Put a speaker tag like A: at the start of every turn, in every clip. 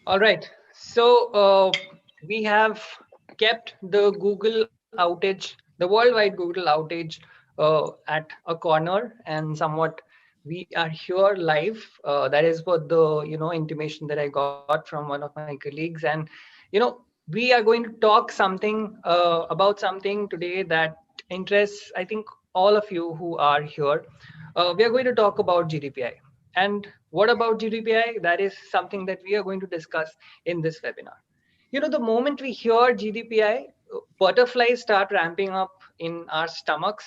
A: All right. So we have kept the Google outage, the worldwide Google outage at a corner, and somewhat we are here live. That is what the intimation that I got from one of my colleagues, and we are going to talk something about something today that interests, I think, all of you who are here. We are going to talk about GDPI. And what about GDPI? That is something that we are going to discuss in this webinar. The moment we hear GDPI, butterflies start ramping up in our stomachs.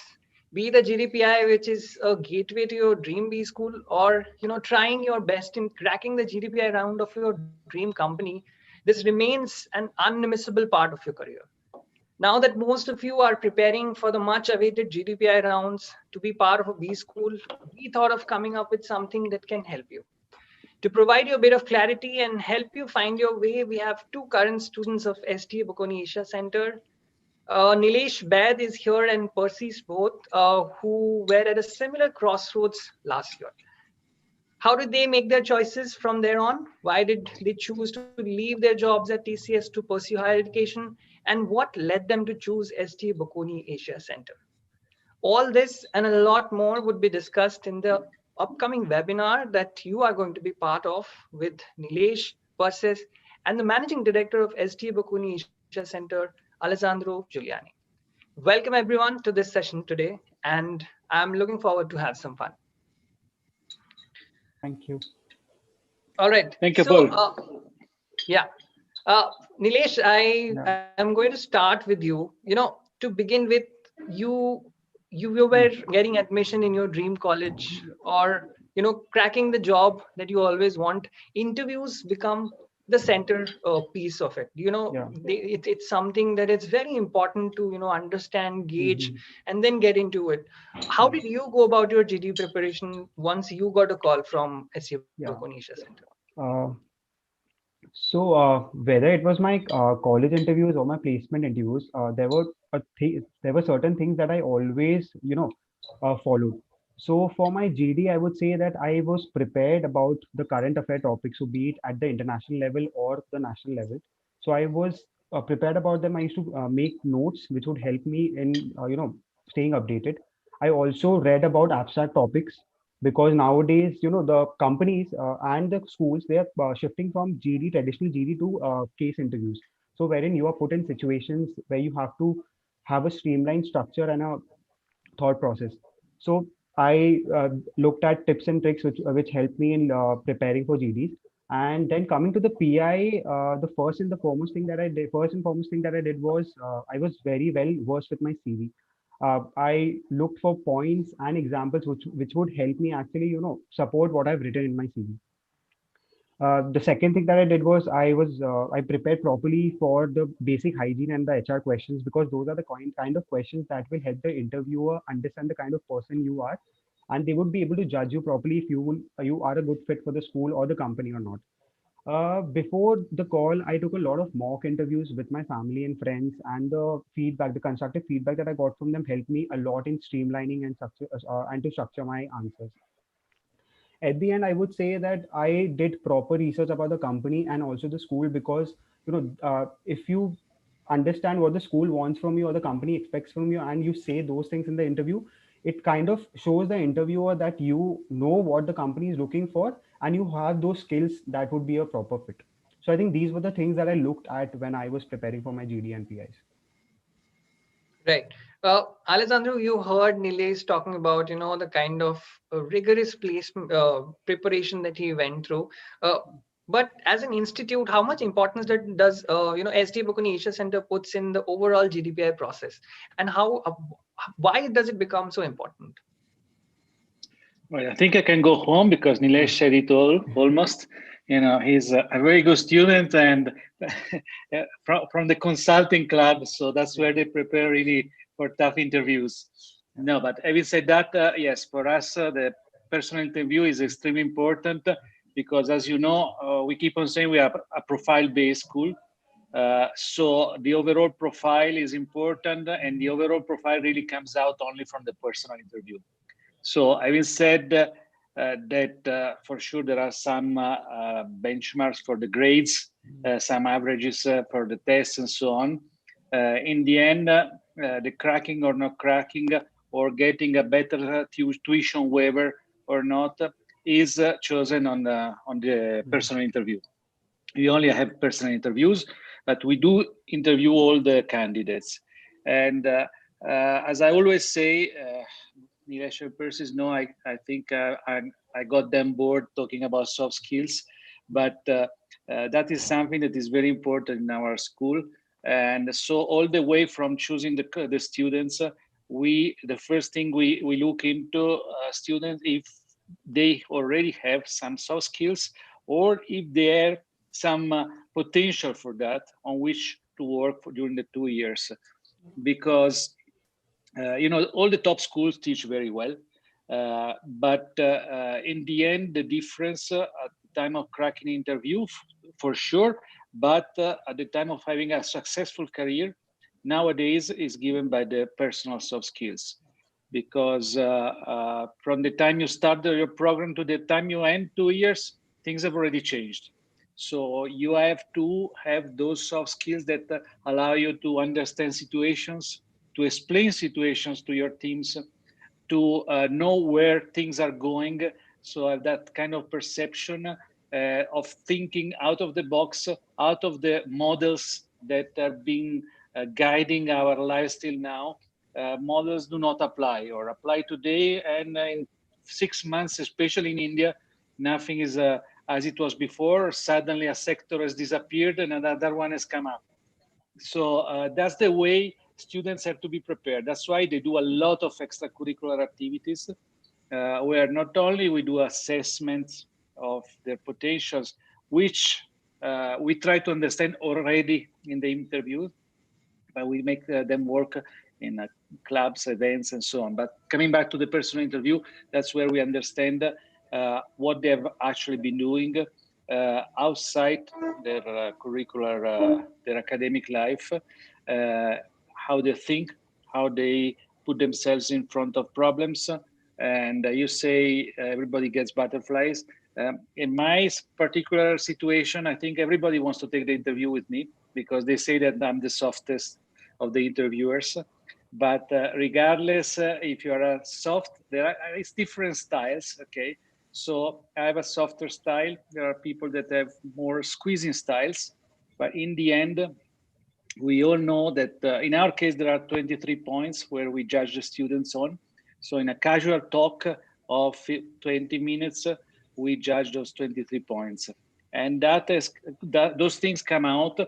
A: Be the GDPI, which is a gateway to your dream B school, or trying your best in cracking the GDPI round of your dream company. This remains an unmissable part of your career. Now that most of you are preparing for the much awaited GDPI rounds to be part of a B school, we thought of coming up with something that can help you. To provide you a bit of clarity and help you find your way, we have two current students of SDA Bocconi Asia Center. Nilesh, Baid is here, and Persis, Bhot, who were at a similar crossroads last year. How did they make their choices from there on? Why did they choose to leave their jobs at TCS to pursue higher education? And what led them to choose SDA Bocconi Asia Center? All this and a lot more would be discussed in the upcoming webinar that you are going to be part of with Nilesh, Persis, and the Managing Director of SDA Bocconi Asia Center, Alessandro Giuliani. Welcome everyone to this session today, and I'm looking forward to have some fun.
B: Thank you.
A: All right.
C: Thank you,
A: so,
C: Paul.
A: Yeah. Nilesh, I am going to start with you. To begin with, you were getting admission in your dream college, or cracking the job that you always want. Interviews become the center piece of it. It's something that it's very important to understand, gauge, and then get into it. How did you go about your GD preparation once you got a call from SDA Bocconi Asia Center?
B: Uh, whether it was my college interviews or my placement interviews, there were certain things that I always, followed. So for my GD, I would say that I was prepared about the current affair topics, so be it at the international level or the national level. So I was prepared about them. I used to make notes which would help me in, staying updated. I also read about abstract topics because nowadays the companies and the schools, they are shifting from traditional GD to case interviews, so wherein you are put in situations where you have to have a streamlined structure and a thought process. So I looked at tips and tricks which helped me in preparing for GDs. And then coming to the PI, the first and foremost thing that I did was I was very well versed with my CV. I looked for points and examples which would help me actually, support what I've written in my CV. The second thing that I did was I prepared properly for the basic hygiene and the HR questions, because those are the kind of questions that will help the interviewer understand the kind of person you are, and they would be able to judge you properly if you are a good fit for the school or the company or not. Before the call, I took a lot of mock interviews with my family and friends, and the constructive feedback that I got from them helped me a lot in streamlining and to structure my answers. At the end, I would say that I did proper research about the company and also the school, because if you understand what the school wants from you or the company expects from you, and you say those things in the interview, it kind of shows the interviewer that you know what the company is looking for and you have those skills that would be a proper fit. So I think these were the things that I looked at when I was preparing for my GD and PIs.
A: Right. Alessandro, you heard Nilesh talking about, the kind of rigorous preparation that he went through. But as an institute, how much importance does SDA Bocconi Asia Center puts in the overall GDPI process, and why does it become so important?
C: Well, I think I can go home because Nilesh said it all almost. He's a very good student and from the consulting club, so that's where they prepare really for tough interviews. No, but having said that, yes, for us, the personal interview is extremely important because as you know, we keep on saying we are a profile-based school. So the overall profile is important, and the overall profile really comes out only from the personal interview. So having said that, for sure there are some benchmarks for the grades, some averages for the tests and so on. In the end, the cracking or not cracking or getting a better tuition waiver or not is chosen on the personal interview. We only have personal interviews, but we do interview all the candidates. And as I always say, Nilesh and Persis know I think I got them bored talking about soft skills, but that is something that is very important in our school. And so all the way from choosing the students, the first thing we look into students if they already have some soft skills or if they have some potential for that on which to work during the 2 years, because you know, all the top schools teach very well, but in the end, the difference at the time of cracking interview, for sure, but at the time of having a successful career, nowadays is given by the personal soft skills. Because from the time you start your program to the time you end 2 years, things have already changed. So you have to have those soft skills that allow you to understand situations, to explain situations to your teams, to know where things are going. So have that kind of perception of thinking out of the box, out of the models that are being guiding our lives till now. Models do not apply or apply today, and in 6 months, especially in India, nothing is as it was before. Suddenly a sector has disappeared and another one has come up. So that's the way students have to be prepared. That's why they do a lot of extracurricular activities, where not only we do assessments of their potentials, which we try to understand already in the interview, but we make them work in clubs, events, and so on. But coming back to the personal interview, that's where we understand what they have actually been doing outside their curricular, their academic life, how they think, how they put themselves in front of problems. And you say everybody gets butterflies. In my particular situation, I think everybody wants to take the interview with me because they say that I'm the softest of the interviewers. But regardless, if you are a soft, it's different styles, okay? So I have a softer style. There are people that have more squeezing styles. But in the end, we all know that in our case, there are 23 points where we judge the students on. So in a casual talk of 20 minutes, we judge those 23 points. And those things come out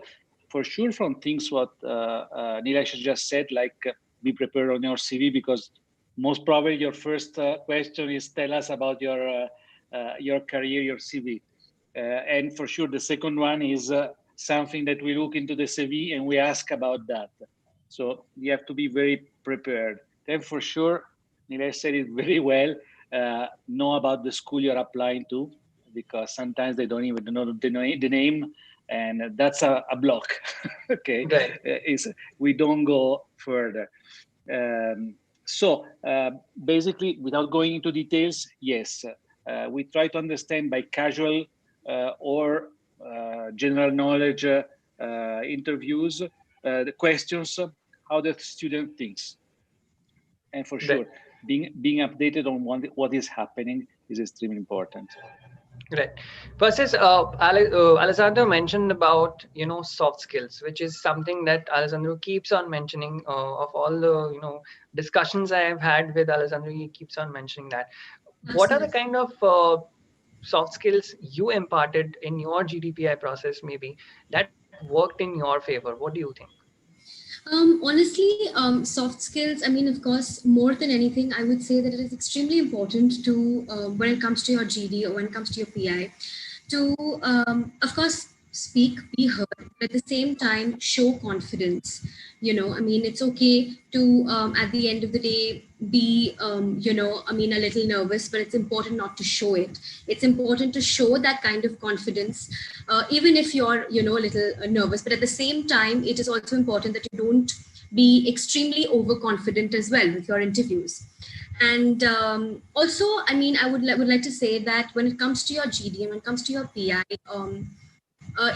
C: for sure from things what Nilesh just said, like be prepared on your CV, because most probably your first question is tell us about your career, your CV. And for sure, the second one is something that we look into the CV and we ask about that. So you have to be very prepared. Then for sure, Nilesh said it very well, know about the school you're applying to, because sometimes they don't even know the name, and that's a block. Okay, right. We don't go further. So basically, without going into details, yes, we try to understand by casual or general knowledge interviews the questions, how the student thinks. And for sure, being updated on what is happening is extremely important.
A: Right. Persis, Alessandro mentioned about, soft skills, which is something that Alessandro keeps on mentioning. Of all the, discussions I have had with Alessandro, he keeps on mentioning that. Absolutely. What are the kind of soft skills you imparted in your GDPI process, maybe, that worked in your favor? What do you think?
D: Honestly, soft skills, I mean, of course, more than anything, I would say that it is extremely important to, when it comes to your GD or when it comes to your PI, to, of course, speak, be heard, but at the same time, show confidence. I mean, it's okay to, at the end of the day, be, I mean, a little nervous, but it's important not to show it. It's important to show that kind of confidence, even if you're, a little nervous. But at the same time, it is also important that you don't be extremely overconfident as well with your interviews. And also, I mean, I would like to say that when it comes to your GD and when it comes to your PI,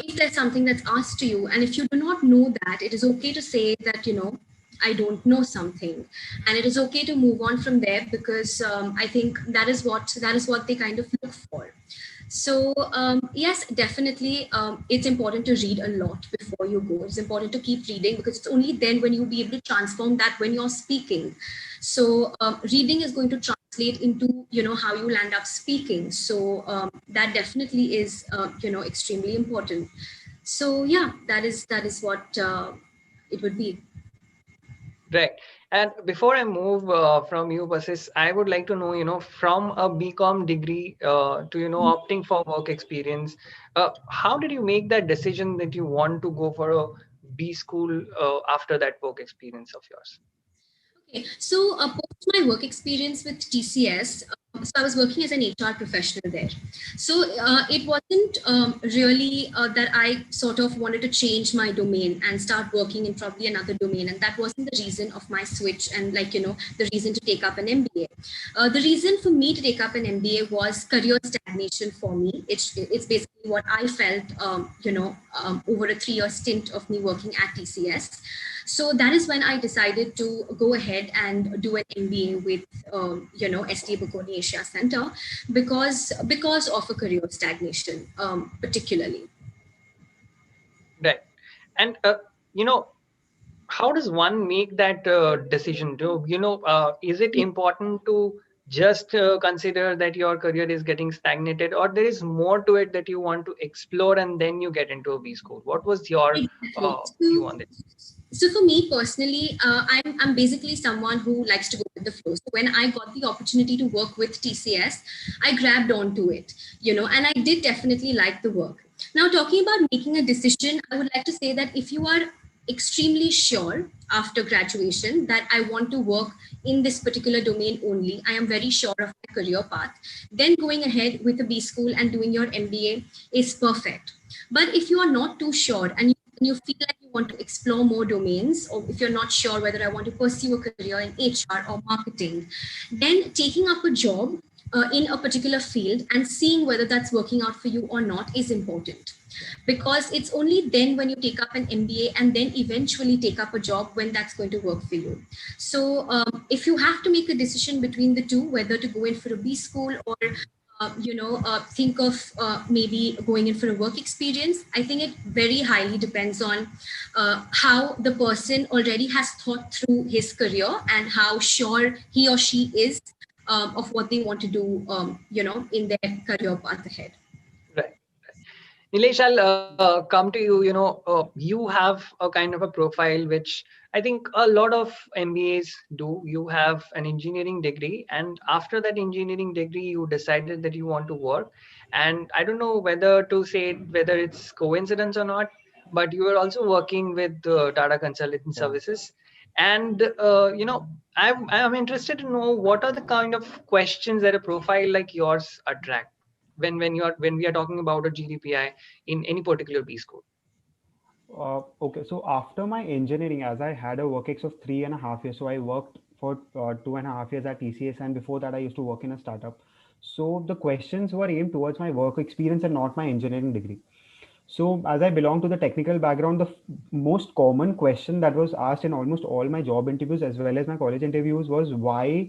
D: if there's something that's asked to you, and if you do not know that, it is okay to say that, I don't know something, and it is okay to move on from there, because I think that is what they kind of look for. So yes, definitely, it's important to read a lot before you go. It's important to keep reading, because it's only then when you'll be able to transform that when you're speaking. So reading is going to translate into, how you'll end up speaking. So that definitely is, extremely important. So yeah, that is what it would be.
A: Right. And before I move from you, Persis, I would like to know, from a BCom degree to, opting for work experience, how did you make that decision that you want to go for a B school after that work experience of yours?
D: Okay, so post my work experience with TCS, so I was working as an HR professional there. So it wasn't really that I sort of wanted to change my domain and start working in probably another domain, and that wasn't the reason of my switch and, like, the reason to take up an MBA. The reason for me to take up an MBA was career stagnation for me. It's basically what I felt, over a 3-year stint of me working at TCS. So that is when I decided to go ahead and do an MBA with, SDA Bocconi Asia Center, because of a career stagnation, particularly.
A: Right. And, how does one make that decision? Is it important to just consider that your career is getting stagnated, or there is more to it that you want to explore and then you get into a B school? What was your
D: Exactly.
A: view on this?
D: So for me personally, I'm basically someone who likes to go with the flow. So when I got the opportunity to work with TCS, I grabbed onto it, and I did definitely like the work. Now, talking about making a decision, I would like to say that if you are extremely sure after graduation that I want to work in this particular domain only, I am very sure of my career path, then going ahead with a B school and doing your MBA is perfect. But if you are not too sure and you feel like you want to explore more domains, or if you're not sure whether I want to pursue a career in HR or marketing, then taking up a job in a particular field and seeing whether that's working out for you or not is important. Because it's only then when you take up an MBA and then eventually take up a job when that's going to work for you. So if you have to make a decision between the two, whether to go in for a B school or think of maybe going in for a work experience, I think it very highly depends on how the person already has thought through his career and how sure he or she is of what they want to do, in their career path ahead.
A: Right. Nilesh, I'll come to you. You have a kind of a profile which I think a lot of MBAs do. You have an engineering degree, and after that engineering degree, you decided that you want to work. And I don't know whether to say whether it's coincidence or not, but you are also working with Tata Consulting
B: Yeah.
A: Services. And I'm interested to know what are the kind of questions that a profile like yours attract when we are talking about a GDPI in any particular B school.
B: Okay, so after my engineering, as I had a work ex of 3.5 years, so I worked for 2.5 years at TCS, and before that, I used to work in a startup. So the questions were aimed towards my work experience and not my engineering degree. So as I belong to the technical background, the most common question that was asked in almost all my job interviews as well as my college interviews was why,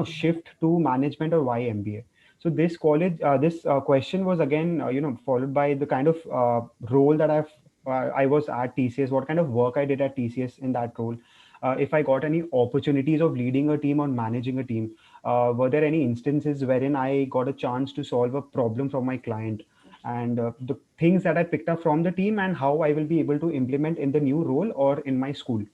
B: shift to management or why MBA. So this question was again, followed by the kind of role that I was at TCS, what kind of work I did at TCS in that role. If I got any opportunities of leading a team or managing a team, were there any instances wherein I got a chance to solve a problem from my client, and the things that I picked up from the team and how I will be able to implement in the new role or in my school.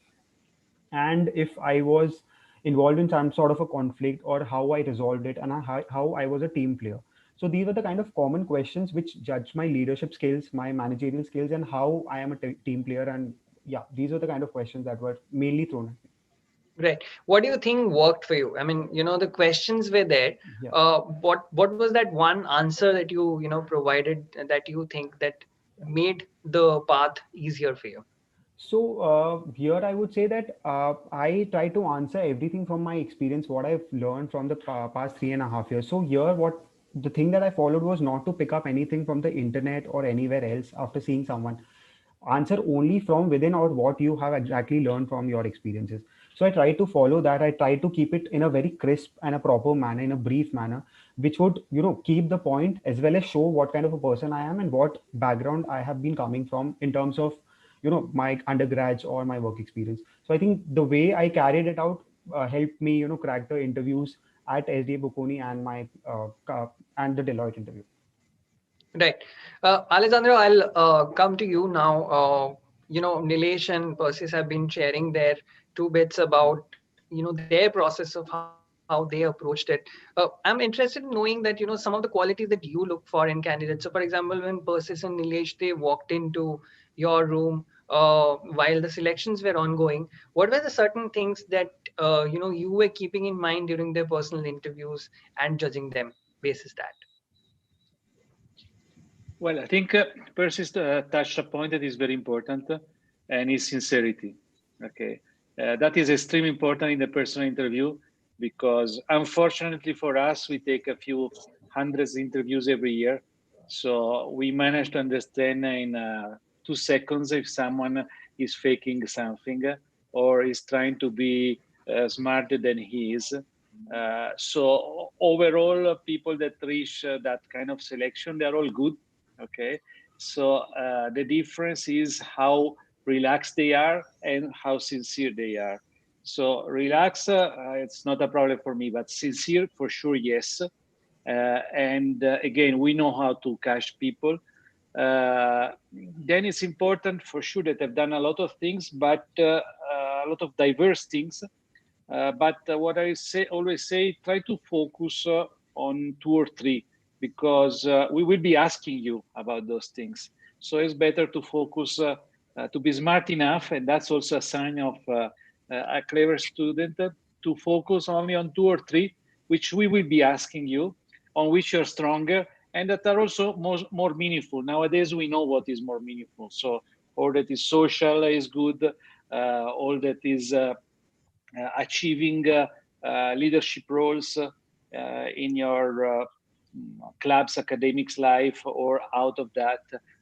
B: And if I was involved in some sort of a conflict, or how I resolved it, and how I was a team player. So these were the kind of common questions which judge my leadership skills, my managerial skills, and how I am a team player. And yeah, these were the kind of questions that were mainly thrown at me.
A: Right. What do you think worked for you? I mean, the questions were there.
B: Yeah.
A: What was that one answer that you provided that you think that made the path easier for you?
B: So here I would say that I try to answer everything from my experience, what I've learned from the past 3.5 years. So here, what the thing that I followed was not to pick up anything from the internet or anywhere else after seeing someone. Answer only from within or what you have exactly learned from your experiences. So I try to follow that. I try to keep it in a very crisp and a proper manner, in a brief manner, which would keep the point as well as show what kind of a person I am and what background I have been coming from in terms of my undergrads or my work experience. So I think the way I carried it out helped me crack the interviews at SDA Bocconi and my and the Deloitte interview.
A: Right. Alessandro, I'll come to you now. Nilesh and Persis have been sharing their two bits about, their process of how they approached it. I'm interested in knowing that, some of the qualities that you look for in candidates. So, for example, when Persis and Nilesh, they walked into your room while the selections were ongoing, what were the certain things that, you were keeping in mind during their personal interviews and judging them basis that?
C: Well, I think Persis touched a point that is very important, and is sincerity. Okay, that is extremely important in the personal interview, because unfortunately for us, we take a few hundreds interviews every year, so we manage to understand in 2 seconds if someone is faking something or is trying to be smarter than he is. So overall, people that reach that kind of selection, they are all good. Okay, so the difference is how relaxed they are and how sincere they are. So relax, it's not a problem for me, but sincere for sure, yes. And again, we know how to catch people. Then it's important for sure that I've done a lot of things, but a lot of diverse things. But what I always say, try to focus on two or three, because we will be asking you about those things. So it's better to focus, to be smart enough, and that's also a sign of a clever student, to focus only on two or three, which we will be asking you, on which you're stronger, and that are also more meaningful. Nowadays, we know what is more meaningful. So all that is social is good, all that is achieving leadership roles in your club's academics life, or out of that,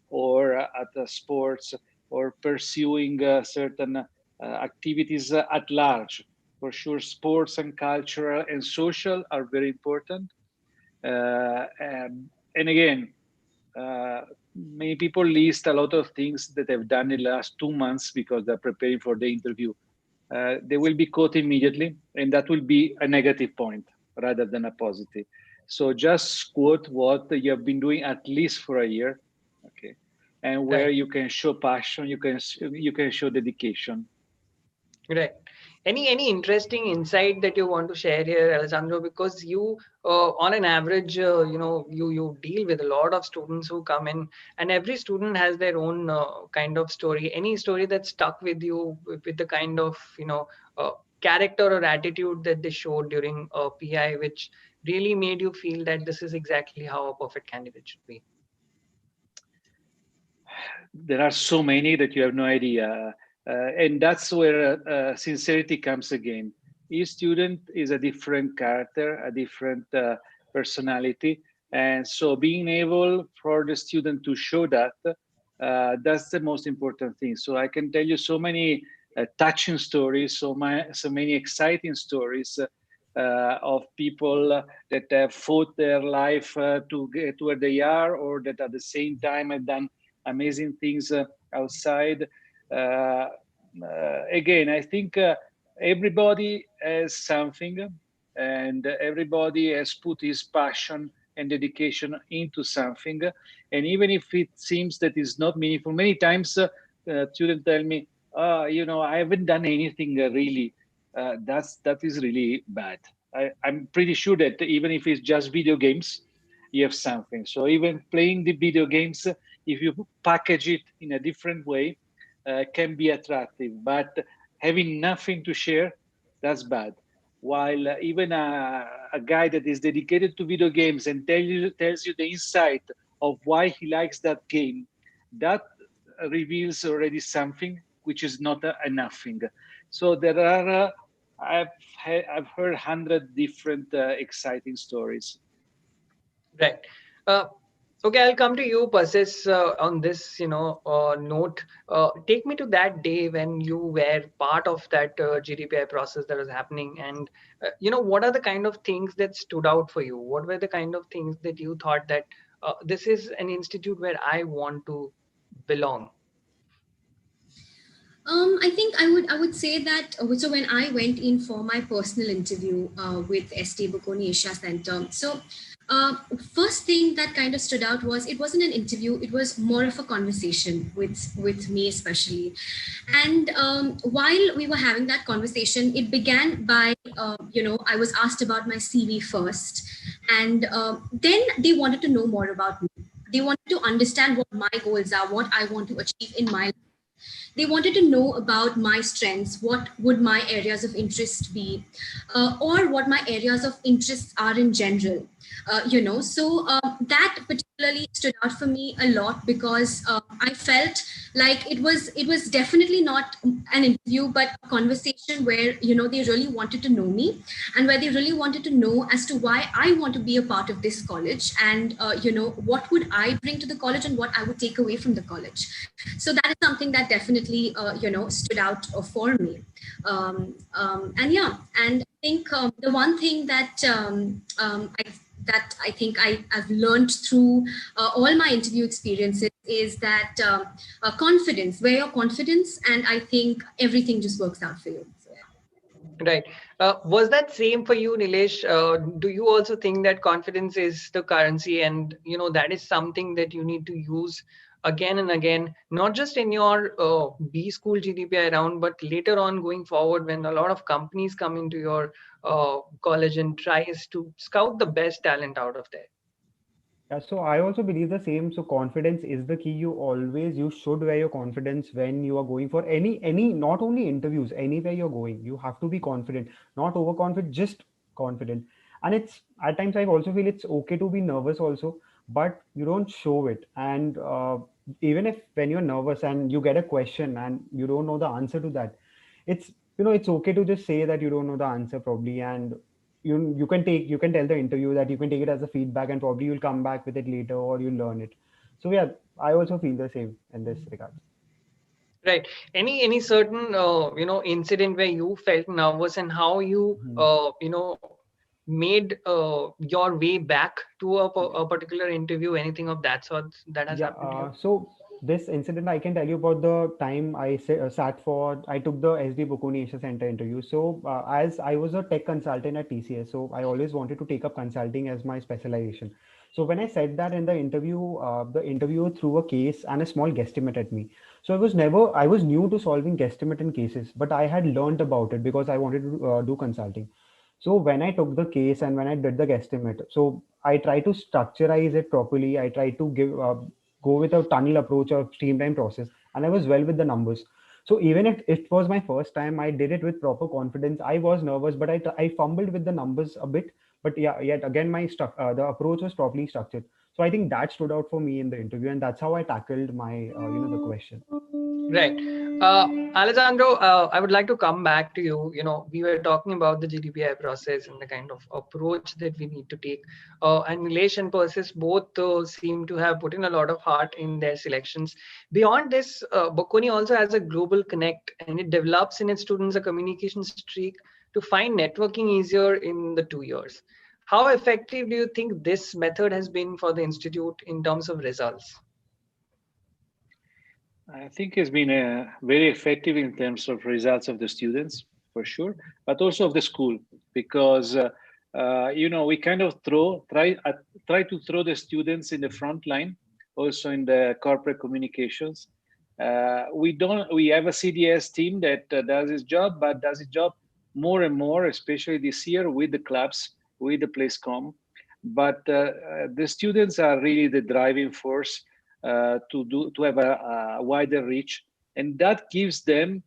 C: or at sports, or pursuing certain activities at large. For sure, sports and cultural and social are very important. And again, many people list a lot of things that they've done in the last 2 months because they're preparing for the interview. They will be caught immediately, and that will be a negative point rather than a positive. So just quote what you have been doing at least for a year, okay, and where
A: Right.
C: you can show passion, you can show dedication.
A: Right. Any interesting insight that you want to share here, Alessandro? Because you, on an average, you deal with a lot of students who come in, and every student has their own kind of story. Any story that stuck with you with the kind of character or attitude that they showed during PI, which really made you feel that this is exactly how a perfect candidate should be.
C: There are so many that you have no idea. And that's where sincerity comes again. Each student is a different character, a different personality. And so being able for the student to show that, that's the most important thing. So I can tell you so many touching stories, so many exciting stories of people that have fought their life to get to where they are, or that at the same time have done amazing things outside. Again, I think everybody has something, and everybody has put his passion and dedication into something. And even if it seems that it's not meaningful, many times students tell me, I haven't done anything really. That is really bad. I'm pretty sure that even if it's just video games, you have something. So even playing the video games, if you package it in a different way, can be attractive. But having nothing to share, that's bad. While even a guy that is dedicated to video games and tells you the insight of why he likes that game, that reveals already something which is not a nothing. So there are, I've heard 100 different exciting stories.
A: Right. Uh, okay, I'll come to you, Persis, on this, note. Take me to that day when you were part of that GDPI process that was happening, and what are the kind of things that stood out for you? What were the kind of things that you thought that this is an institute where I want to belong?
D: I think I would say that so when I went in for my personal interview with SDA Bocconi Asia Center, so first thing that kind of stood out was it wasn't an interview; it was more of a conversation with me especially. And while we were having that conversation, it began by I was asked about my CV first, and then they wanted to know more about me. They wanted to understand what my goals are, what I want to achieve in my life. They wanted to know about my strengths, what would my areas of interest be, or what my areas of interest are in general. That particularly stood out for me a lot because I felt like it was definitely not an interview, but a conversation where they really wanted to know me, and where they really wanted to know as to why I want to be a part of this college, and what would I bring to the college and what I would take away from the college. So that is something that definitely stood out for me. And yeah, and I think the one thing that I think I've learned through all my interview experiences is that confidence, wear your confidence, and I think everything just works out for you. So, yeah.
A: Right. Was that same for you, Nilesh? Do you also think that confidence is the currency, and that is something that you need to use again and again, not just in your B school GDPI round, but later on going forward when a lot of companies come into your college and tries to scout the best talent out of there?
B: Yeah, so I also believe the same. So confidence is the key. You should wear your confidence when you are going for any, not only interviews, anywhere you're going. You have to be confident, not overconfident, just confident. And it's at times I also feel it's okay to be nervous also, but you don't show it. And even if when you're nervous and you get a question and you don't know the answer to that, it's it's okay to just say that you don't know the answer probably, and you can tell the interview that you can take it as a feedback, and probably you'll come back with it later or you'll learn it. So yeah, I also feel the same in this regard.
A: Right. Any certain incident where you felt nervous and how you
B: Mhm.
A: made your way back to a particular interview, anything of that sort that has
B: Yeah,
A: happened to you?
B: so this incident, I can tell you about the time I took the SD Bocconi Asia Center interview. So, as I was a tech consultant at TCS, so I always wanted to take up consulting as my specialization. So, when I said that in the interviewer threw a case and a small guesstimate at me. So, I was new to solving guesstimate in cases, but I had learned about it because I wanted to do consulting. So when I took the case and when I did the guesstimate, so I try to structureize it properly. I try to go with a tunnel approach or streamline process, and I was well with the numbers. So even if it was my first time, I did it with proper confidence. I was nervous, but I fumbled with the numbers a bit. But yeah, yet again, the approach was properly structured. So I think that stood out for me in the interview, and that's how I tackled my the question.
A: Right. Alessandro, I would like to come back to you. We were talking about the GDPI process and the kind of approach that we need to take. And Nilesh and Persis both seem to have put in a lot of heart in their selections. Beyond this, Bocconi also has a global connect, and it develops in its students a communication streak to find networking easier in the 2 years. How effective do you think this method has been for the institute in terms of results?
C: I think it's been very effective in terms of results of the students, for sure, but also of the school, because we kind of try to throw the students in the front line, also in the corporate communications. We have a CDS team that does its job, but does its job more and more, especially this year with the clubs, with the PlaceCom. but the students are really the driving force to have a wider reach, and that gives them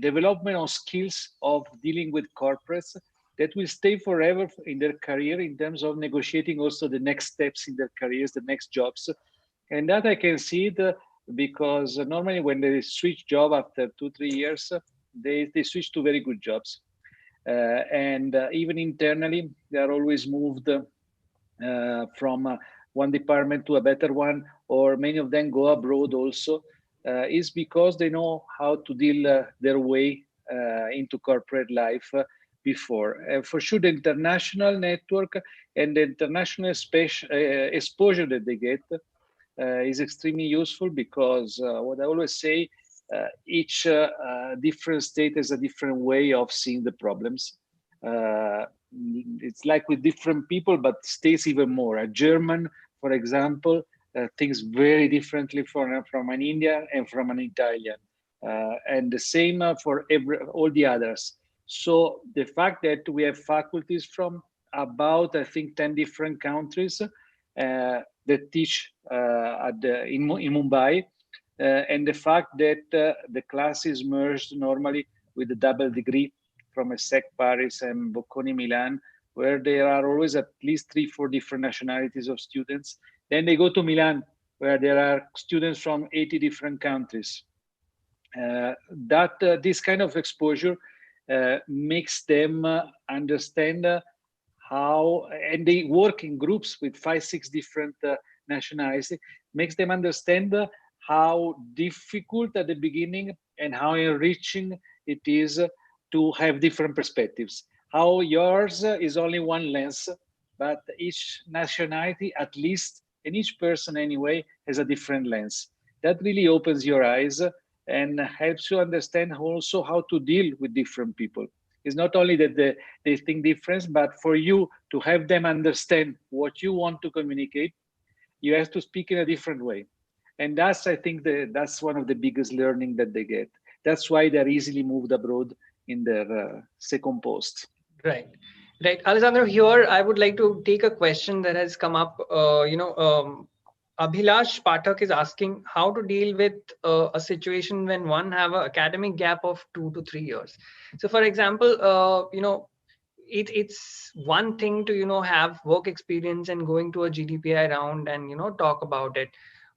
C: development of skills of dealing with corporates that will stay forever in their career in terms of negotiating also the next steps in their careers, the next jobs. And that I can see it because normally when they switch job after 2-3 years, they switch to very good jobs. And even internally, they are always moved from one department to a better one, or many of them go abroad also, is because they know how to deal their way into corporate life before. For sure, the international network and the international exposure that they get is extremely useful, because what I always say, each different state has a different way of seeing the problems. It's like with different people, but states even more. A German, for example, thinks very differently from an Indian and from an Italian, and the same for all the others. So the fact that we have faculties from about, I think, 10 different countries that teach in Mumbai, and the fact that the class is merged normally with a double degree from a SEC Paris and Bocconi Milan, where there are always at least 3-4 different nationalities of students. Then they go to Milan, where there are students from 80 different countries. This kind of exposure makes them understand how, and they work in groups with 5-6 different nationalities, makes them understand how difficult at the beginning and how enriching it is to have different perspectives. How yours is only one lens, but each nationality, at least, and each person anyway, has a different lens. That really opens your eyes and helps you understand also how to deal with different people. It's not only that they think different, but for you to have them understand what you want to communicate, you have to speak in a different way. And that's, I think, that's one of the biggest learning that they get. That's why they're easily moved abroad in their second post.
A: Right. Right. Alessandro, here I would like to take a question that has come up. Abhilash Pathak is asking how to deal with a situation when one have an academic gap of 2 to 3 years. So, for example, it's one thing to have work experience and going to a GDPI round and talk about it.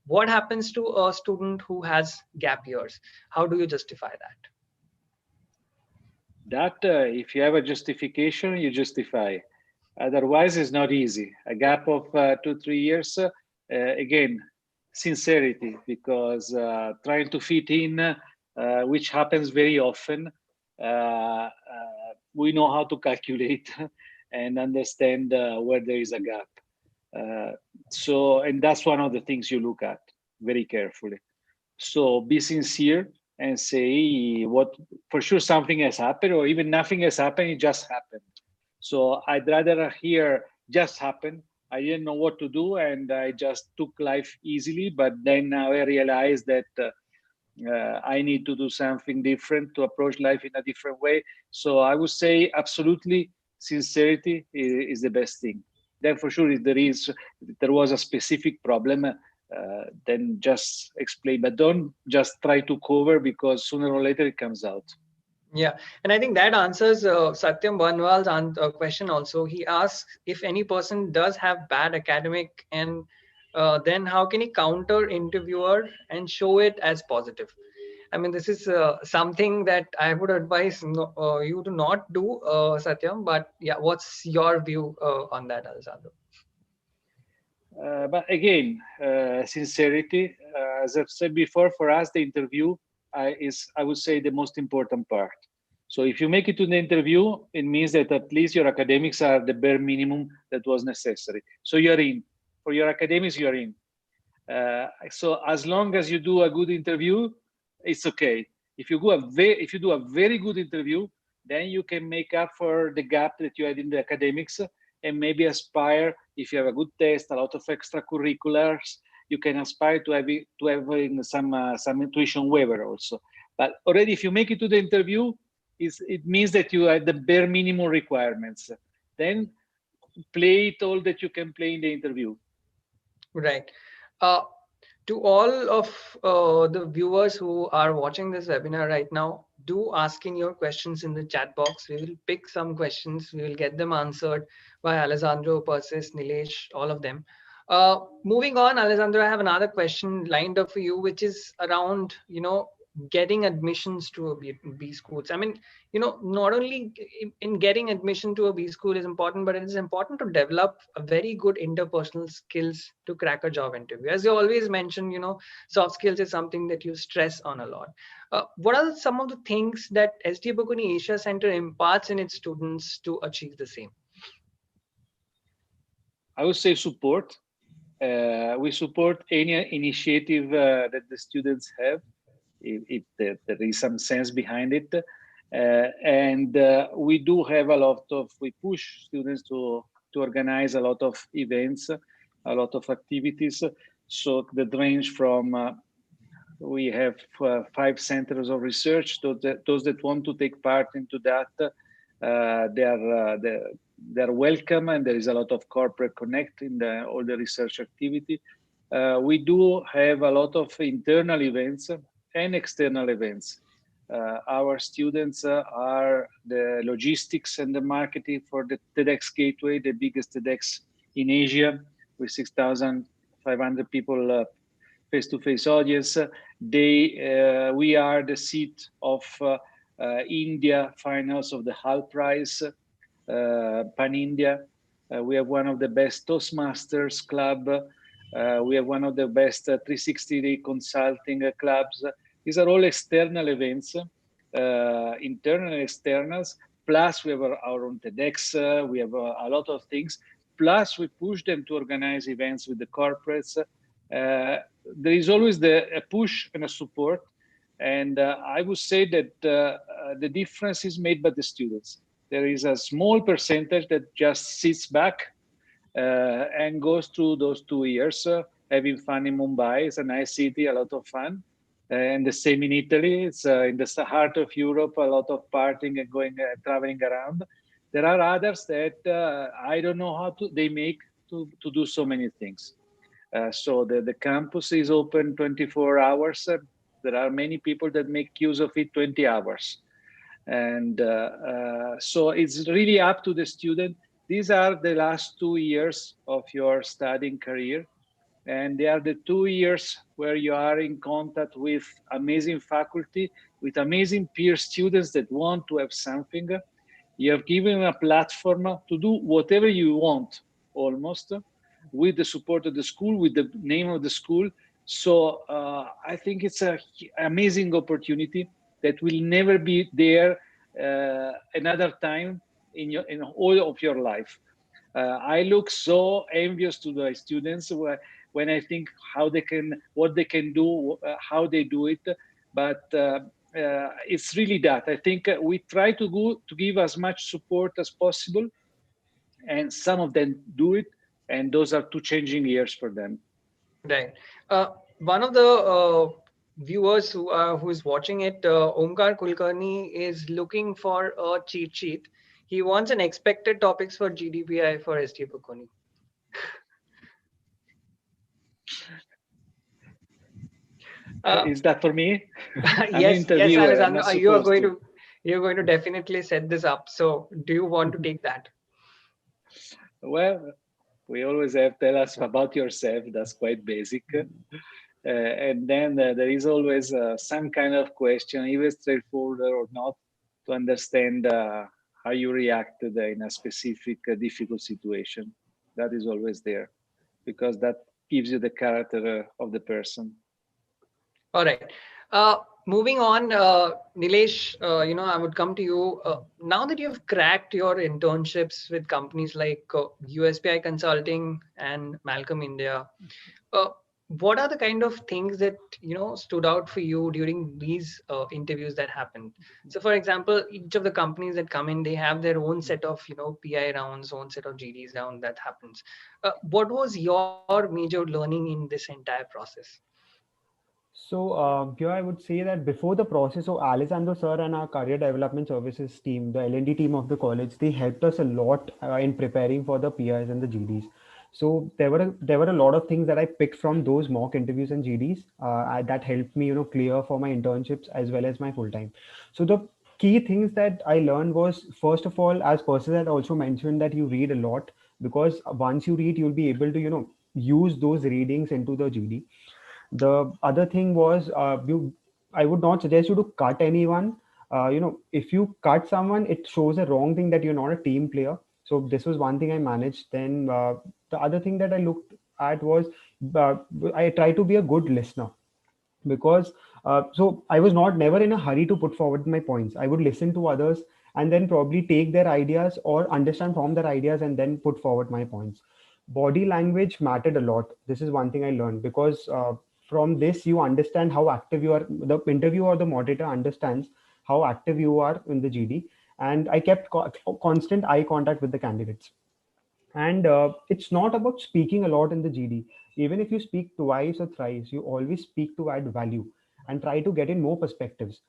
A: What happens to a student who has gap years? How do you justify that?
C: That if you have a justification, you justify. Otherwise, it's not easy. A gap of 2-3 years, again, sincerity, because trying to fit in, which happens very often, we know how to calculate and understand where there is a gap. And that's one of the things you look at very carefully. So be sincere and say what, for sure something has happened, or even nothing has happened, it just happened. So I'd rather hear just happened. I didn't know what to do and I just took life easily, but then now I realized that I need to do something different, to approach life in a different way. So I would say absolutely sincerity is the best thing. Then for sure, if there was a specific problem, then just explain, but don't just try to cover, because sooner or later it comes out.
A: Yeah, and I think that answers Satyam Banwal's question also. He asks if any person does have bad academic, and then how can he counter interviewer and show it as positive? I mean, this is something that I would advise you to not do, Satyam. But yeah, what's your view on that, Alessandro?
C: But again, sincerity, as I've said before, for us, the interview is, I would say, the most important part. So if you make it to the interview, it means that at least your academics are the bare minimum that was necessary. So you're in. For your academics, you're in. So as long as you do a good interview, it's okay. If you do a very good interview, then you can make up for the gap that you had in the academics, and maybe aspire, if you have a good test, a lot of extracurriculars, you can aspire to have some tuition waiver also. But already, if you make it to the interview, it means that you have the bare minimum requirements. Then play it all that you can play in the interview.
A: Right. Uh, to all of the viewers who are watching this webinar right now, do ask in your questions in the chat box. We will pick some questions. We will get them answered by Alessandro, Persis, Nilesh, all of them. Moving on, Alessandro, I have another question lined up for you, which is around, getting admissions to a B schools. I mean, not only in getting admission to a B school is important, but it is important to develop a very good interpersonal skills to crack a job interview. As you always mention, soft skills is something that you stress on a lot. What are some of the things that SDA Bocconi Asia Center imparts in its students to achieve the same?
C: I would say support. We support any initiative that the students have, if there is some sense behind it. And we do have we push students to organize a lot of events, a lot of activities. So that range from, we have 5 centers of research. Those that want to take part into that, they're welcome, and there is a lot of corporate connect in all the research activity. We do have a lot of internal events and external events. Our students are the logistics and the marketing for the TEDx Gateway, the biggest TEDx in Asia, with 6,500 people face-to-face audience. We are the seat of India finals of the HAL Prize, Pan India. We have one of the best Toastmasters club. We have one of the best 360-day consulting clubs. These are all external events, internal and externals. Plus, we have our own TEDx. We have a lot of things. Plus, we push them to organize events with the corporates. There is always a push and a support. And I would say that the difference is made by the students. There is a small percentage that just sits back and goes through those 2 years, having fun in Mumbai. It's a nice city, a lot of fun. And the same in Italy. It's in the heart of Europe, a lot of partying and traveling around. There are others that I don't know how they make to do so many things. So the campus is open 24 hours. There are many people that make use of it 20 hours. And so it's really up to the student. These are the last 2 years of your studying career. And they are the 2 years where you are in contact with amazing faculty, with amazing peer students that want to have something. You have given a platform to do whatever you want, almost, with the support of the school, with the name of the school. So I think it's an amazing opportunity that will never be there another time in all of your life. I look so envious to the students when I think what they can do, how they do it. But it's really that. I think we try to give as much support as possible, and some of them do it, and those are 2 changing years for them.
A: Right. One of the viewers who is watching it, Omkar Kulkarni, is looking for a cheat sheet. He wants an expected topics for GDPI for SDA Bocconi.
C: Is that for me?
A: Yes, Alessandro,
C: you're
A: going to definitely set this up. So, do you want to take that?
C: Well, we always have tell us about yourself. That's quite basic. And then there is always some kind of question, even straightforward or not, to understand how you reacted in a specific difficult situation. That is always there, because that gives you the character of the person.
A: All right. Moving on, Nilesh, I would come to you. Now that you've cracked your internships with companies like USPI Consulting and Malcolm India, what are the kind of things that stood out for you during these interviews that happened? So, for example, each of the companies that come in, they have their own set of PI rounds, own set of GDs round that happens. What was your major learning in this entire process?
B: So here I would say that before the process, so Alessandro sir and our career development services team, the L&D team of the college, they helped us a lot in preparing for the PIs and the GDs. So there were a lot of things that I picked from those mock interviews and GDs that helped me, clear for my internships as well as my full time. So the key things that I learned was, first of all, as Persis had also mentioned, that you read a lot, because once you read, you'll be able to, use those readings into the GD. The other thing was, I would not suggest you to cut anyone. If you cut someone, it shows a wrong thing that you're not a team player. So this was one thing I managed. Then the other thing that I looked at was, uh, I try to be a good listener, because so I was not never in a hurry to put forward my points. I would listen to others and then probably take their ideas or understand from their ideas and then put forward my points. Body language mattered a lot. This is one thing I learned, because from this you understand how active you are. The interviewer or the moderator understands how active you are in the GD. And I kept constant eye contact with the candidates. And it's not about speaking a lot in the GD. Even if you speak twice or thrice, you always speak to add value and try to get in more perspectives.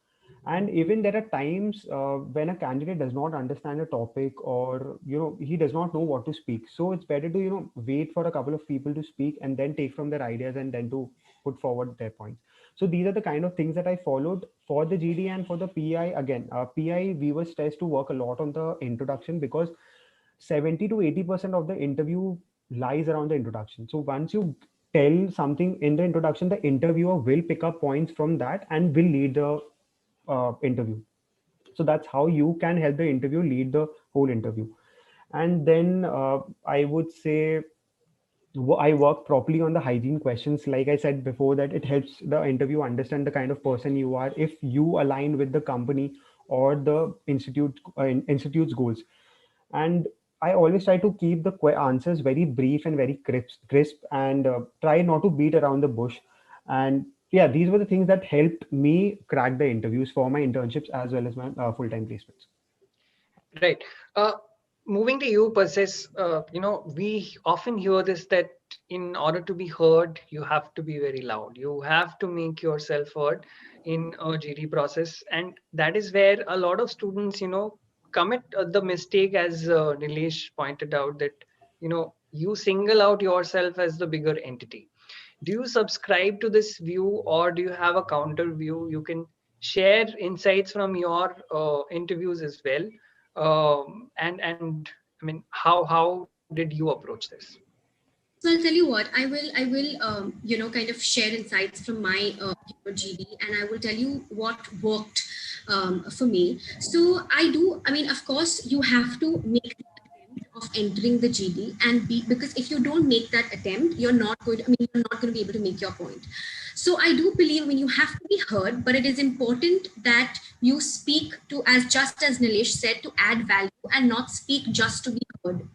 B: And even there are times when a candidate does not understand a topic, or he does not know what to speak. So it's better to wait for a couple of people to speak and then take from their ideas and then to put forward their points. So these are the kind of things that I followed for the GD. And for the PI, again, PI, we were stressed to work a lot on the introduction, because 70 to 80% of the interview lies around the introduction. So once you tell something in the introduction, the interviewer will pick up points from that and will lead the interview. So that's how you can help the interview lead the whole interview. And then I would say I work properly on the hygiene questions. Like I said before, that it helps the interview understand the kind of person you are, if you align with the company or the institute's goals. And I always try to keep the answers very brief and very crisp, and try not to beat around the bush. And yeah, these were the things that helped me crack the interviews for my internships as well as my full-time placements.
A: Right. Moving to you, Persis, we often hear this, that in order to be heard, you have to be very loud. You have to make yourself heard in a GD process. And that is where a lot of students, commit the mistake, as Nilesh pointed out, that, you single out yourself as the bigger entity. Do you subscribe to this view, or do you have a counter view? You can share insights from your interviews as well. And I mean, how did you approach this?
D: So I'll tell you what, I will, kind of share insights from my GD, and I will tell you what worked for me. So I mean, of course, you have to make the attempt of entering the GD and because if you don't make that attempt, you're not going to be able to make your point. So I do believe, you have to be heard, but it is important that you speak to, just as Nilesh said, to add value and not speak just to be heard.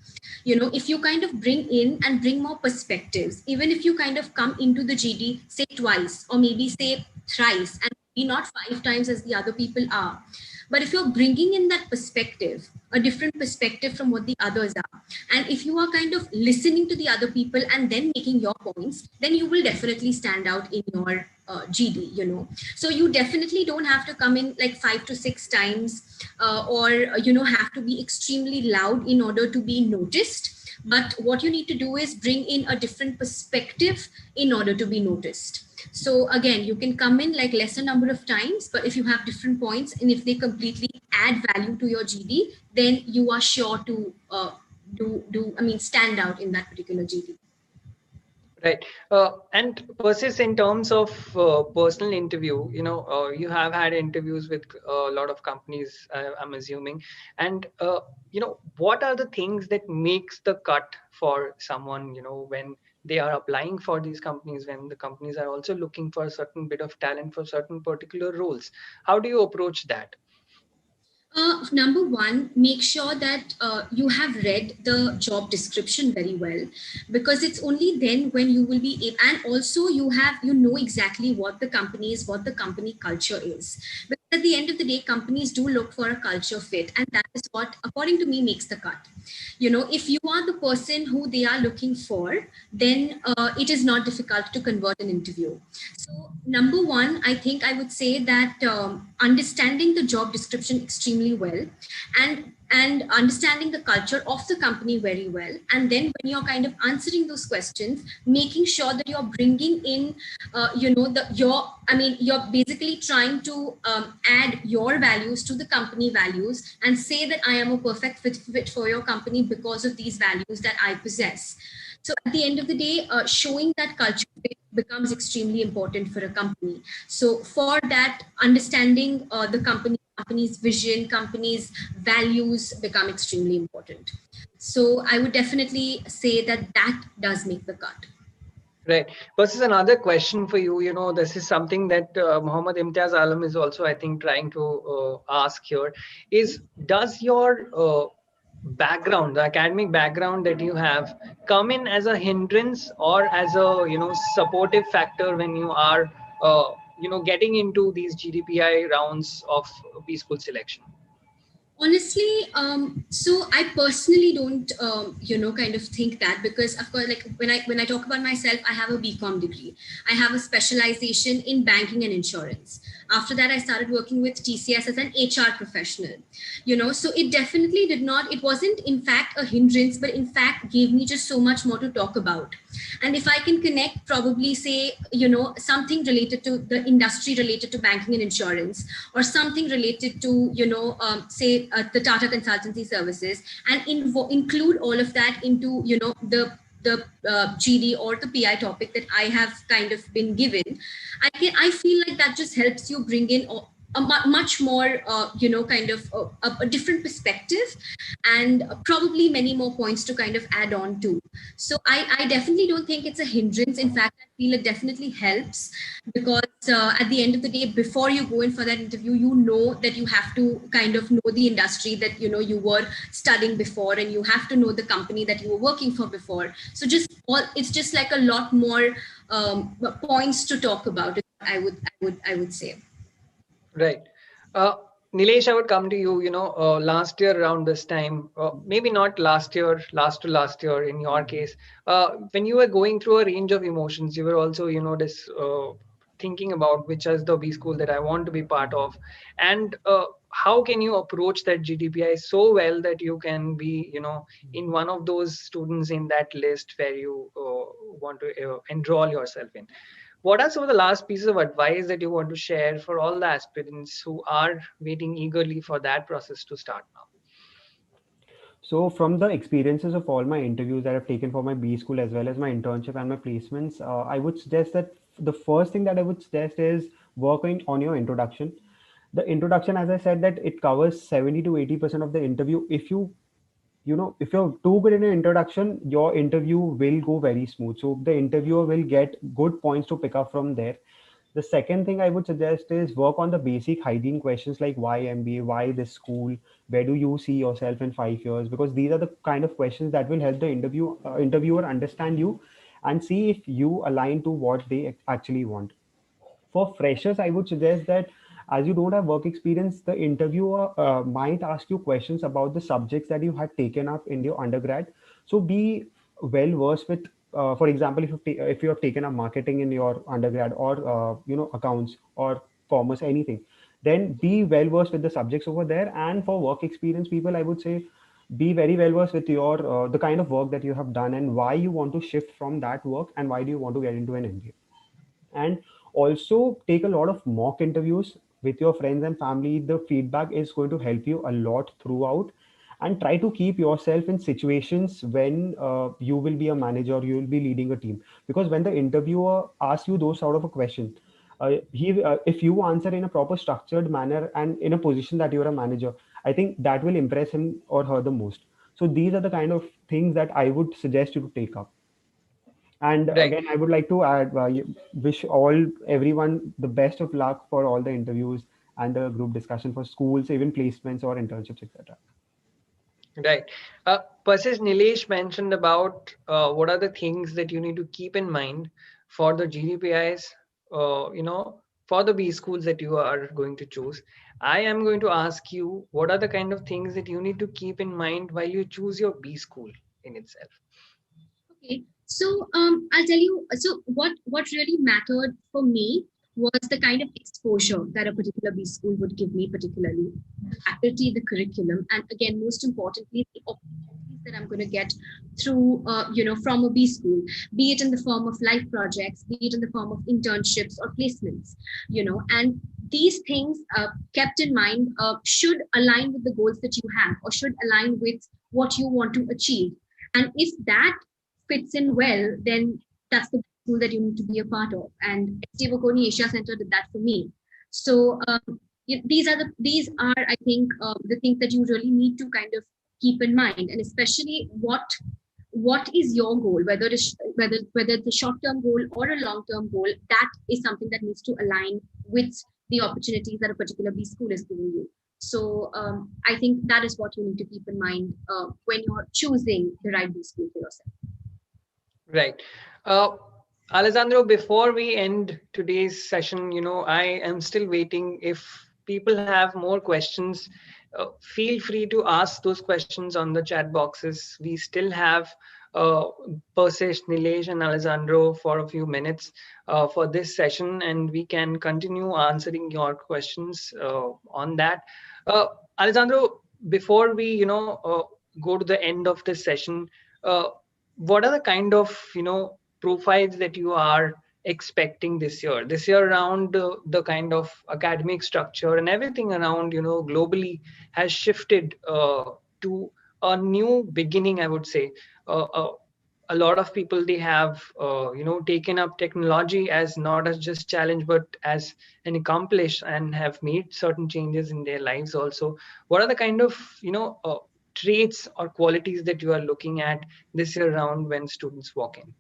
D: If you kind of bring more perspectives, even if you kind of come into the GD, say twice or maybe say thrice, and maybe not 5 times as the other people are. But if you're bringing in that perspective, a different perspective from what the others are, and if you are kind of listening to the other people and then making your points, then you will definitely stand out in your GD. So you definitely don't have to come in like 5 to 6 times or have to be extremely loud in order to be noticed. But what you need to do is bring in a different perspective in order to be noticed. So again, you can come in like lesser number of times, but if you have different points and if they completely add value to your GD, then you are sure to stand out in that particular GD.
A: Right. And Persis, in terms of personal interview, you have had interviews with a lot of companies, I'm assuming. And, what are the things that makes the cut for someone, when they are applying for these companies, when the companies are also looking for a certain bit of talent for certain particular roles? How do you approach that?
D: Number one, make sure that you have read the job description very well, because it's only then when you will be able, and also you know exactly what the company is, what the company culture is. Because at the end of the day, companies do look for a culture fit, and that is what, according to me, makes the cut. If you are the person who they are looking for, then it is not difficult to convert an interview. So number one, I think I would say that understanding the job description extremely well, and understanding the culture of the company very well, and then when you're kind of answering those questions, making sure that you're bringing in you're basically trying to add your values to the company values, and say that I am a perfect fit for your company because of these values that I possess. So at the end of the day, showing that culture fit becomes extremely important for a company. So for that, understanding the company's vision, company's values become extremely important. So I would definitely say that that does make the cut.
A: Right. Versus another question for you, this is something that Muhammad Imtiaz Alam is also, I think, trying to ask here is, does your background, the academic background that you have, come in as a hindrance or as a, supportive factor when you are, getting into these GDPI rounds of B-school selection?
D: Honestly, so I personally don't, kind of think that, because of course, like when I talk about myself, I have a BCom degree. I have a specialization in banking and insurance. After that, I started working with TCS as an HR professional. So it definitely did not. It wasn't, in fact, a hindrance, but in fact gave me just so much more to talk about. And if I can connect, probably say, something related to the industry related to banking and insurance, or something related to, say the Tata consultancy services, and include all of that into, the GD or the PI topic that I have kind of been given, I feel like that just helps you bring in a much more, kind of a different perspective, and probably many more points to kind of add on to. So I definitely don't think it's a hindrance. In fact, I feel it definitely helps, because at the end of the day, before you go in for that interview, you know that you have to kind of know the industry that, you were studying before, and you have to know the company that you were working for before. So it's just like a lot more points to talk about, I would say.
A: Right. Uh, Nilesh, I would come to you, last year around this time, maybe not last year, last to last year in your case, when you were going through a range of emotions, you were also, thinking about which is the B school that I want to be part of. And how can you approach that GDPI so well that you can be, in one of those students in that list where you want to enroll yourself in? What are some of the last pieces of advice that you want to share for all the aspirants who are waiting eagerly for that process to start now?
B: So from the experiences of all my interviews that I've taken for my B school as well as my internship and my placements, I would suggest that the first thing that I would suggest is working on your introduction. The introduction, as I said, that it covers 70 to 80% of the interview. If you're too good in an introduction, your interview will go very smooth. So the interviewer will get good points to pick up from there. The second thing I would suggest is work on the basic hygiene questions like why MBA, why this school, where do you see yourself in 5 years? Because these are the kind of questions that will help the interviewer understand you and see if you align to what they actually want. For freshers, I would suggest that as you don't have work experience, the interviewer might ask you questions about the subjects that you had taken up in your undergrad. So be well versed with, for example, if you have taken up marketing in your undergrad, or accounts or commerce, anything, then be well versed with the subjects over there. And for work experience people, I would say be very well versed with your the kind of work that you have done and why you want to shift from that work and why do you want to get into an MBA. And also take a lot of mock interviews with your friends and family. The feedback is going to help you a lot throughout, and try to keep yourself in situations when you will be a manager, you will be leading a team, because when the interviewer asks you those sort of a question, if you answer in a proper structured manner and in a position that you're a manager, I think that will impress him or her the most. So these are the kind of things that I would suggest you to take up. And
A: Right.
B: again, I would like to add, wish everyone the best of luck for all the interviews and the group discussion for schools, even placements or internships, etc.
A: Right. Persis, Nilesh mentioned about what are the things that you need to keep in mind for the GDPIs, for the B schools that you are going to choose, I am going to ask you what are the kind of things that you need to keep in mind while you choose your B school in itself.
D: Okay, so I'll tell you. So what really mattered for me was the kind of exposure that a particular B school would give me, particularly the faculty, the curriculum, and again, most importantly, the opportunities that I'm going to get through, from a B school, be it in the form of life projects, be it in the form of internships or placements, and these things kept in mind should align with the goals that you have or should align with what you want to achieve. And if that fits in well, then that's the school that you need to be a part of. And SDA Bocconi Asia Center did that for me. So these are I think the things that you really need to kind of keep in mind, and especially what is your goal, whether it's a short-term goal or a long-term goal. That is something that needs to align with the opportunities that a particular B school is giving you. So I think that is what you need to keep in mind when you're choosing the right B school for yourself.
A: Right. Alessandro, before we end today's session, I am still waiting. If people have more questions, feel free to ask those questions on the chat boxes. We still have Persis, Nilesh, and Alessandro for a few minutes for this session, and we can continue answering your questions on that. Alessandro, before we, go to the end of this session, what are the kind of profiles that you are expecting this year around the kind of academic structure and everything around globally has shifted to a new beginning, I would say. A lot of people, they have taken up technology as not as just challenge but as an accomplish, and have made certain changes in their lives also. What are the kind of traits or qualities that you are looking at this year round when students walk in?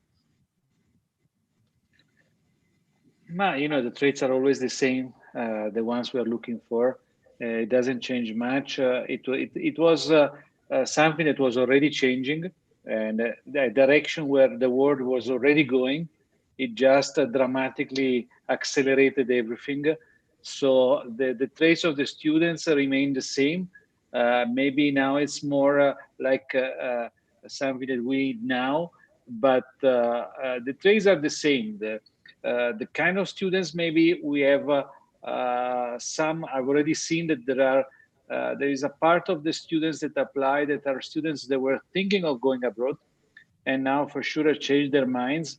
C: The traits are always the same, the ones we are looking for. It doesn't change much. It was something that was already changing, and the direction where the world was already going, it just dramatically accelerated everything. So the traits of the students remain the same. Maybe now it's more like something that we need now, but the traits are the same. The kind of students, maybe we have some. I've already seen that there is a part of the students that apply that are students that were thinking of going abroad, and now for sure have changed their minds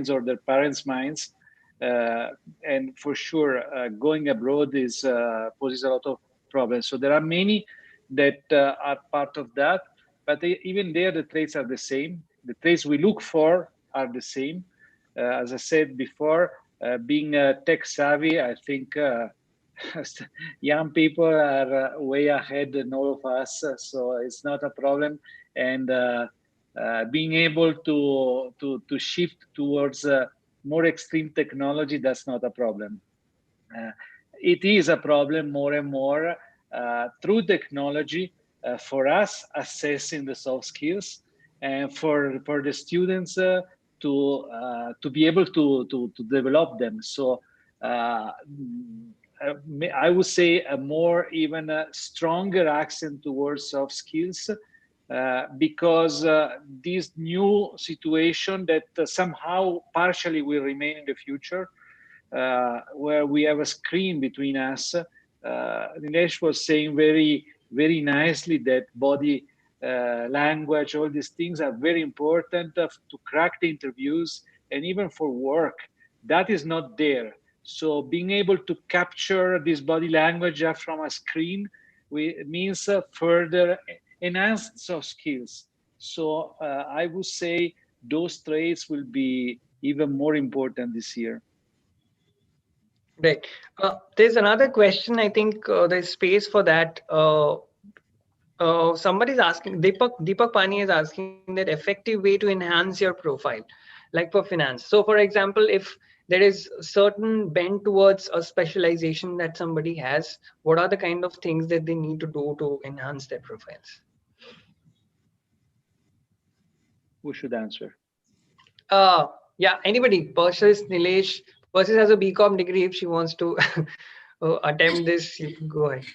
C: or their parents' minds, and for sure going abroad is poses a lot of problems. So there are many that are part of that, but even there the traits are the same. The traits we look for are the same. As I said before, being tech savvy, I think young people are way ahead than all of us, so it's not a problem. And being able to shift towards more extreme technology, that's not a problem. It is a problem more and more through technology for us assessing the soft skills, and for the students to be able to develop them. So I would say a more even a stronger accent towards soft skills, because this new situation that somehow partially will remain in the future, where we have a screen between us. Nilesh was saying very, very nicely that body language, all these things are very important to crack the interviews and even for work. That is not there. So being able to capture this body language just from a screen means further enhanced soft skills. So I would say those traits will be even more important this year.
A: Right. There's another question. I think there's space for that. Somebody's asking, Deepak Pani is asking that effective way to enhance your profile, like for finance. So for example, if there is certain bent towards a specialization that somebody has, what are the kind of things that they need to do to enhance their profiles?
C: Who should answer?
A: Yeah, anybody, Persis, Nilesh, Persis has a BCom degree. If she wants to attempt this, you can go ahead.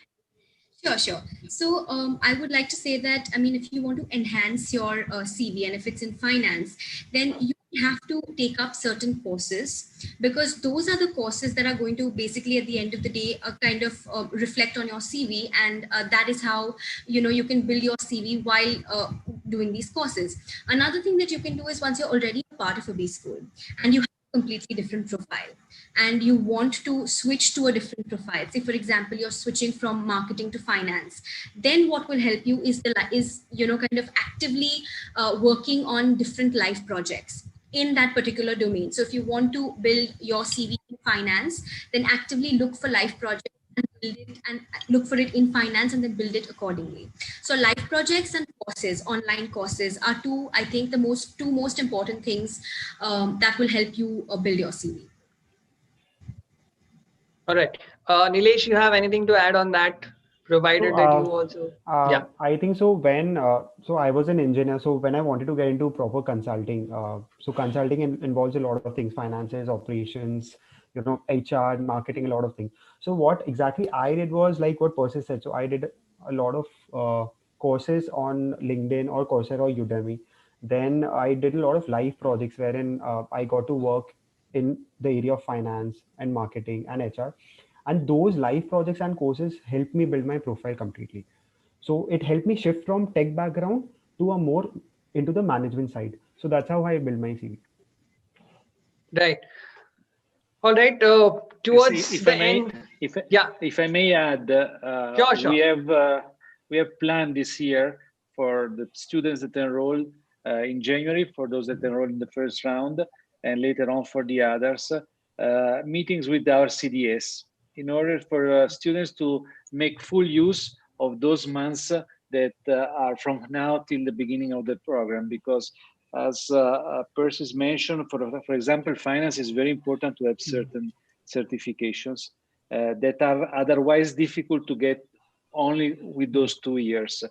D: Sure, sure. So I would like to say that, I mean, if you want to enhance your CV and if it's in finance, then you have to take up certain courses, because those are the courses that are going to basically at the end of the day kind of reflect on your CV, and that is how you can build your CV while doing these courses. Another thing that you can do is, once you're already a part of a B school and you have a completely different profile and you want to switch to a different profile, say for example you're switching from marketing to finance, then what will help you is kind of actively working on different life projects in that particular domain. So if you want to build your CV in finance, then actively look for life projects and build it, and look for it in finance and then build it accordingly. So life projects and courses, online courses, are I think the two most important things that will help you build your CV.
A: All right. Nilesh, you have anything to add on that? Provided that you also, yeah.
B: I think so. So I was an engineer. So when I wanted to get into proper consulting, so consulting involves a lot of things: finances, operations, HR, marketing, a lot of things. So what exactly I did was like what Persis said. So I did a lot of courses on LinkedIn or Coursera or Udemy. Then I did a lot of live projects wherein I got to work in the area of finance and marketing and HR, and those live projects and courses helped me build my profile completely. So it helped me shift from tech background to a more into the management side. So that's how I build my CV.
A: Right. All right. Towards
C: if
A: the
C: I may,
A: end, yeah.
C: If I may add,
A: Sure.
C: we have planned this year for the students that enroll in January, for those that enroll in the first round, and later on for the others, meetings with our CDS in order for students to make full use of those months that are from now till the beginning of the program. Because as Persis mentioned, for example, finance is very important to have certain certifications that are otherwise difficult to get only with those 2 years.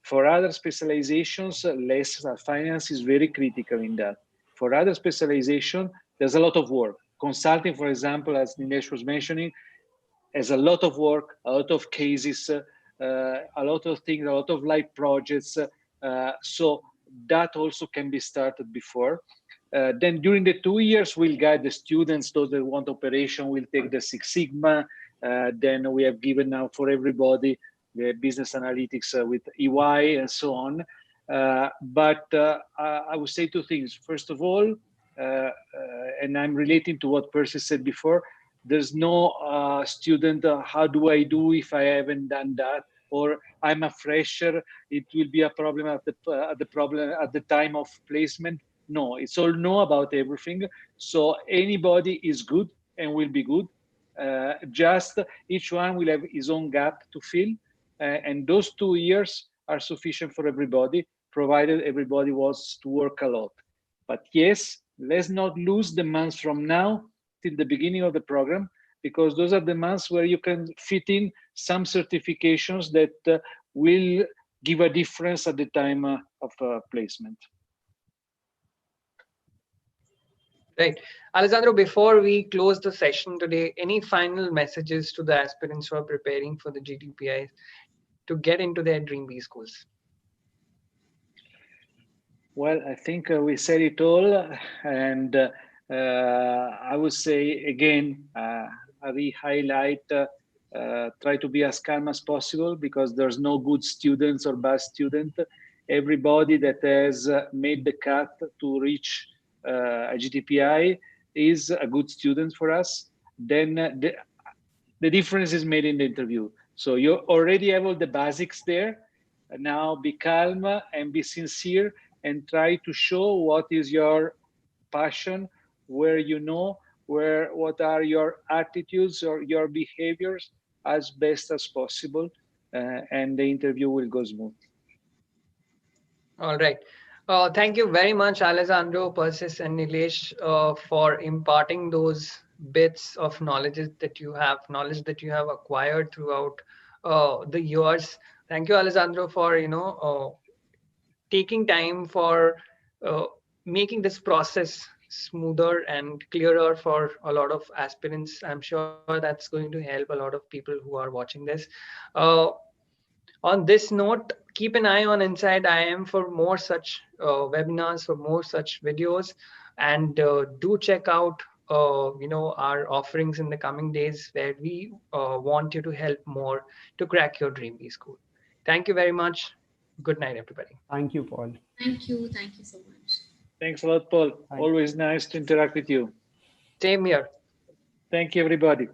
C: For other specializations, less finance is very critical in that. For other specialization, there's a lot of work. Consulting, for example, as Nilesh was mentioning, has a lot of work, a lot of cases, a lot of things, a lot of live projects. So that also can be started before. Then during the 2 years, we'll guide the students. Those that want operation will take the Six Sigma. Then we have given now for everybody the business analytics with EY and so on. But I would say two things. First of all, and I'm relating to what Percy said before, there's no student, how do I do if I haven't done that? Or I'm a fresher, it will be a problem at the time of placement. No, it's all know about everything. So anybody is good and will be good. Just each one will have his own gap to fill. And those 2 years are sufficient for everybody, provided everybody wants to work a lot. But yes, let's not lose the months from now till the beginning of the program, because those are the months where you can fit in some certifications that will give a difference at the time of placement.
A: Right. Alessandro, before we close the session today, any final messages to the aspirants who are preparing for the GD-PIs to get into their dream B schools?
C: Well, I think we said it all. And I would say, again, I re-highlight, try to be as calm as possible, because there's no good students or bad student. Everybody that has made the cut to reach a GDPI is a good student for us. Then the difference is made in the interview. So you already have all the basics there. Now be calm and be sincere and try to show what is your passion, where what are your attitudes or your behaviors as best as possible, and the interview will go smooth.
A: All right. Thank you very much, Alessandro, Persis, and Nilesh, for imparting those bits of knowledge that you have acquired throughout the years. Thank you, Alessandro, for taking time for making this process smoother and clearer for a lot of aspirants. I'm sure that's going to help a lot of people who are watching this. Uh, on this note, keep an eye on Inside IIM for more such webinars, for more such videos, and do check out our offerings in the coming days, where we want you to help more to crack your dream B school. Thank you very much. Good night, everybody.
B: Thank you, Paul.
D: Thank you. Thank you so much.
C: Thanks a lot, Paul.
B: Thank
C: Always nice to interact with you.
A: Same here.
C: Thank you, everybody.